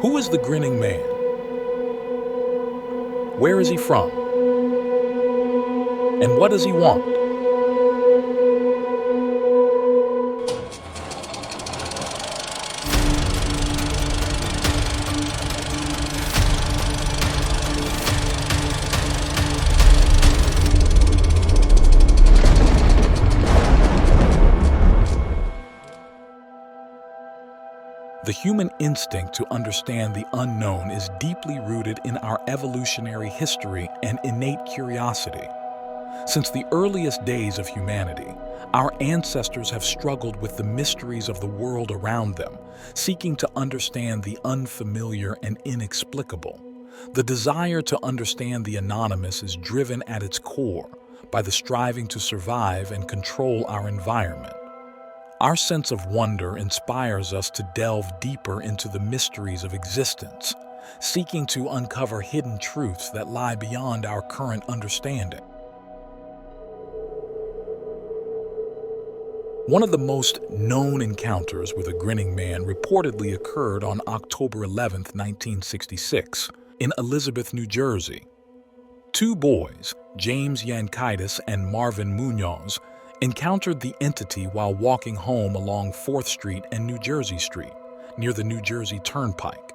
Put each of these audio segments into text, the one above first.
Who is the Grinning Man? Where is he from? And what does he want? The human instinct to understand the unknown is deeply rooted in our evolutionary history and innate curiosity. Since the earliest days of humanity, our ancestors have struggled with the mysteries of the world around them, seeking to understand the unfamiliar and inexplicable. The desire to understand the anonymous is driven at its core by the striving to survive and control our environment. Our sense of wonder inspires us to delve deeper into the mysteries of existence, seeking to uncover hidden truths that lie beyond our current understanding. One of the most known encounters with a grinning man reportedly occurred on October 11, 1966, in Elizabeth, New Jersey. Two boys, James Yankitis and Marvin Munoz, encountered the entity while walking home along 4th Street and New Jersey Street, near the New Jersey Turnpike.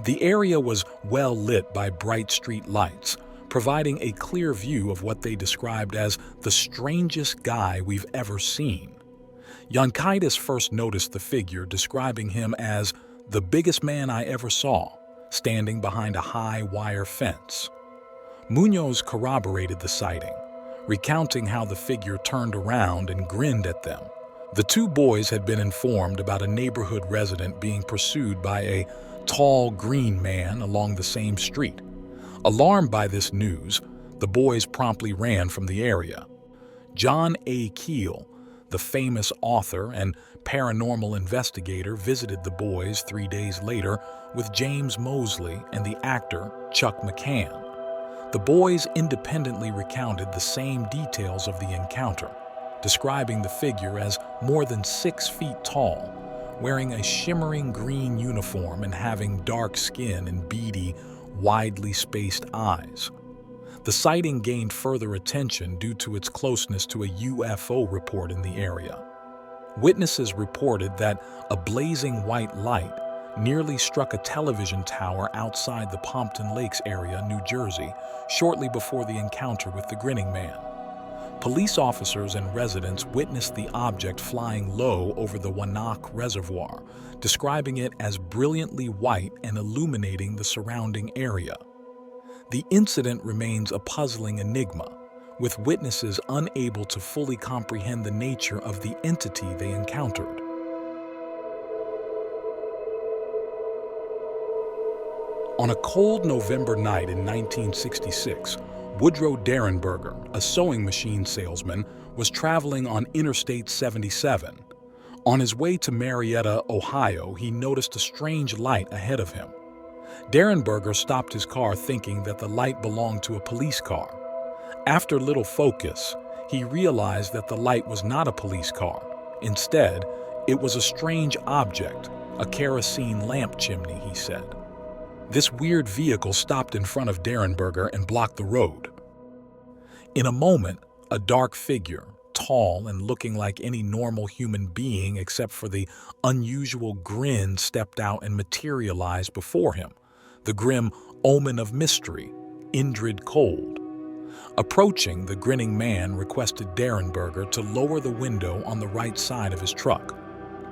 The area was well lit by bright street lights, providing a clear view of what they described as the strangest guy we've ever seen. Yankitis first noticed the figure, describing him as the biggest man I ever saw, standing behind a high wire fence. Munoz corroborated the sighting, recounting how the figure turned around and grinned at them. The two boys had been informed about a neighborhood resident being pursued by a tall green man along the same street. Alarmed by this news, the boys promptly ran from the area. John A. Keel, the famous author and paranormal investigator, visited the boys 3 days later with James Mosley and the actor Chuck McCann. The boys independently recounted the same details of the encounter, describing the figure as more than 6 feet tall, wearing a shimmering green uniform and having dark skin and beady, widely spaced eyes. The sighting gained further attention due to its closeness to a UFO report in the area. Witnesses reported that a blazing white light nearly struck a television tower outside the Pompton Lakes area, New Jersey, shortly before the encounter with the Grinning Man. Police officers and residents witnessed the object flying low over the Wannock Reservoir, describing it as brilliantly white and illuminating the surrounding area. The incident remains a puzzling enigma, with witnesses unable to fully comprehend the nature of the entity they encountered. On a cold November night in 1966, Woodrow Derenberger, a sewing machine salesman, was traveling on Interstate 77. On his way to Marietta, Ohio, he noticed a strange light ahead of him. Derenberger stopped his car thinking that the light belonged to a police car. After little focus, he realized that the light was not a police car. Instead, it was a strange object, a kerosene lamp chimney, he said. This weird vehicle stopped in front of Derenberger and blocked the road. In a moment, a dark figure, tall and looking like any normal human being except for the unusual grin, stepped out and materialized before him, the grim omen of mystery, Indrid Cold. Approaching, the grinning man requested Derenberger to lower the window on the right side of his truck.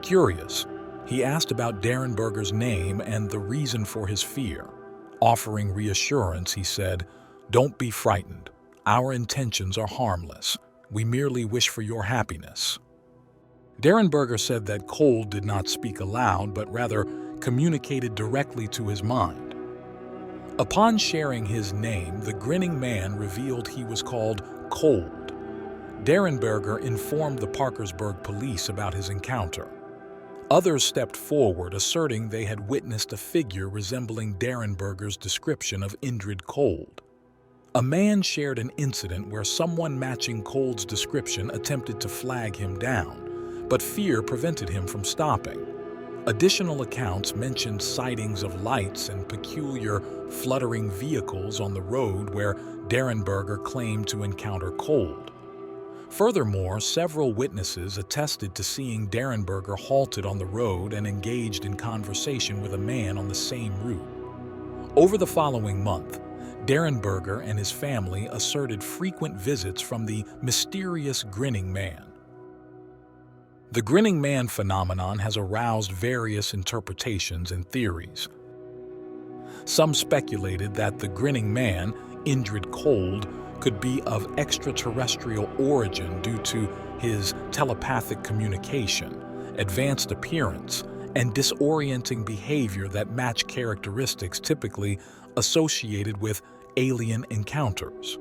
Curious, he asked about Derenberger's name and the reason for his fear. Offering reassurance, he said, "Don't be frightened. Our intentions are harmless. We merely wish for your happiness." Derenberger said that Cold did not speak aloud, but rather communicated directly to his mind. Upon sharing his name, the grinning man revealed he was called Cold. Derenberger informed the Parkersburg police about his encounter. Others stepped forward, asserting they had witnessed a figure resembling Derenberger's description of Indrid Cold. A man shared an incident where someone matching Cold's description attempted to flag him down, but fear prevented him from stopping. Additional accounts mentioned sightings of lights and peculiar fluttering vehicles on the road where Derenberger claimed to encounter cold. Furthermore, several witnesses attested to seeing Derenberger halted on the road and engaged in conversation with a man on the same route. Over the following month, Derenberger and his family asserted frequent visits from the mysterious Grinning Man. The Grinning Man phenomenon has aroused various interpretations and theories. Some speculated that the Grinning Man, Indrid Cold, could be of extraterrestrial origin due to his telepathic communication, advanced appearance, and disorienting behavior that match characteristics typically associated with alien encounters.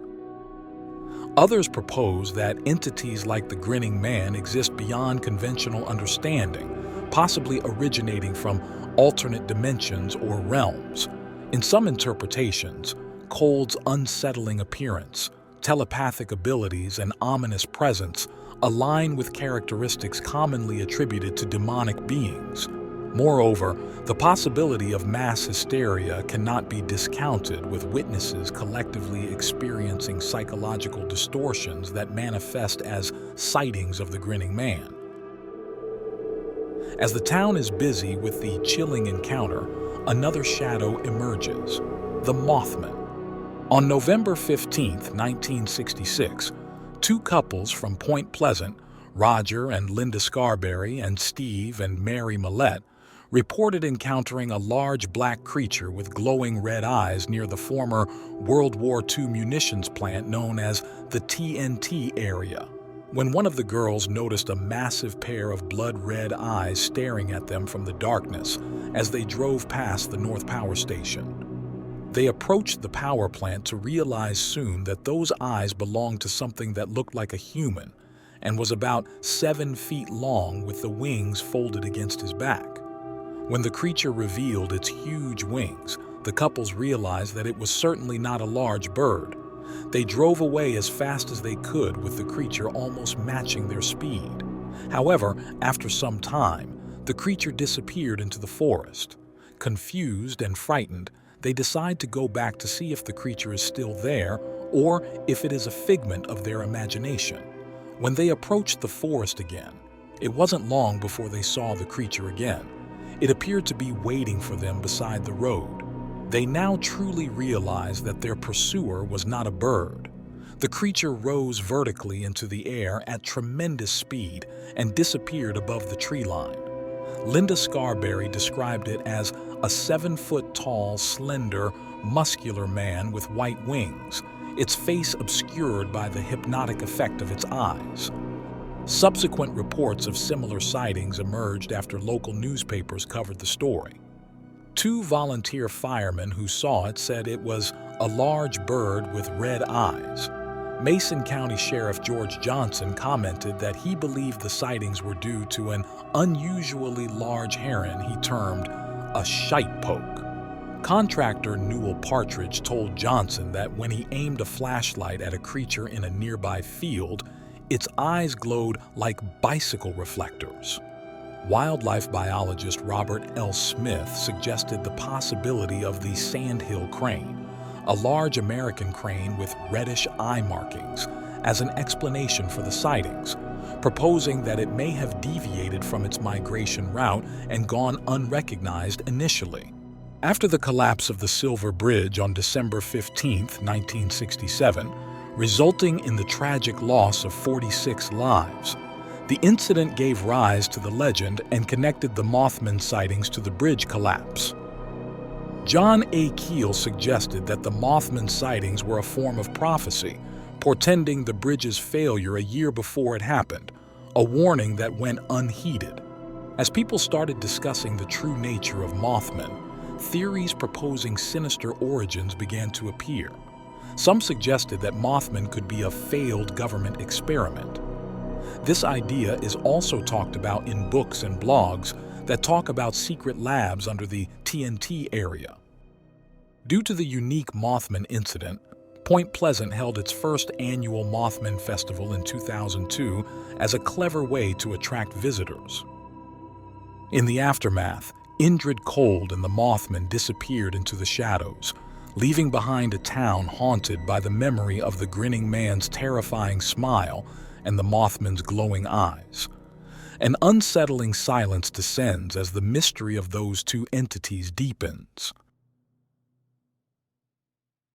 Others propose that entities like the Grinning Man exist beyond conventional understanding, possibly originating from alternate dimensions or realms. In some interpretations, Cold's unsettling appearance, telepathic abilities, and ominous presence align with characteristics commonly attributed to demonic beings. Moreover, the possibility of mass hysteria cannot be discounted, with witnesses collectively experiencing psychological distortions that manifest as sightings of the Grinning Man. As the town is busy with the chilling encounter, another shadow emerges: the Mothman. On November 15, 1966, two couples from Point Pleasant, Roger and Linda Scarberry and Steve and Mary Millette, reported encountering a large black creature with glowing red eyes near the former World War II munitions plant known as the TNT area, when one of the girls noticed a massive pair of blood-red eyes staring at them from the darkness as they drove past the North Power Station. They approached the power plant to realize soon that those eyes belonged to something that looked like a human and was about 7 feet long with the wings folded against his back. When the creature revealed its huge wings, the couples realized that it was certainly not a large bird. They drove away as fast as they could, with the creature almost matching their speed. However, after some time, the creature disappeared into the forest. Confused and frightened, they decide to go back to see if the creature is still there or if it is a figment of their imagination. When they approached the forest again, it wasn't long before they saw the creature again. It appeared to be waiting for them beside the road. They now truly realized that their pursuer was not a bird. The creature rose vertically into the air at tremendous speed and disappeared above the tree line. Linda Scarberry described it as a 7-foot-tall, slender, muscular man with white wings, its face obscured by the hypnotic effect of its eyes. Subsequent reports of similar sightings emerged after local newspapers covered the story. 2 volunteer firemen who saw it said it was a large bird with red eyes. Mason County Sheriff George Johnson commented that he believed the sightings were due to an unusually large heron he termed a shite poke. Contractor Newell Partridge told Johnson that when he aimed a flashlight at a creature in a nearby field, its eyes glowed like bicycle reflectors. Wildlife biologist Robert L. Smith suggested the possibility of the sandhill crane, a large American crane with reddish eye markings, as an explanation for the sightings, proposing that it may have deviated from its migration route and gone unrecognized initially. After the collapse of the Silver Bridge on December 15, 1967, resulting in the tragic loss of 46 lives, the incident gave rise to the legend and connected the Mothman sightings to the bridge collapse. John A. Keel suggested that the Mothman sightings were a form of prophecy, portending the bridge's failure a year before it happened, a warning that went unheeded. As people started discussing the true nature of Mothman, theories proposing sinister origins began to appear. Some suggested that Mothman could be a failed government experiment. This idea is also talked about in books and blogs that talk about secret labs under the TNT area. Due to the unique Mothman incident, Point Pleasant held its first annual Mothman Festival in 2002 as a clever way to attract visitors. In the aftermath, Indrid Cold and the Mothman disappeared into the shadows, leaving behind a town haunted by the memory of the Grinning Man's terrifying smile and the Mothman's glowing eyes. An unsettling silence descends as the mystery of those two entities deepens.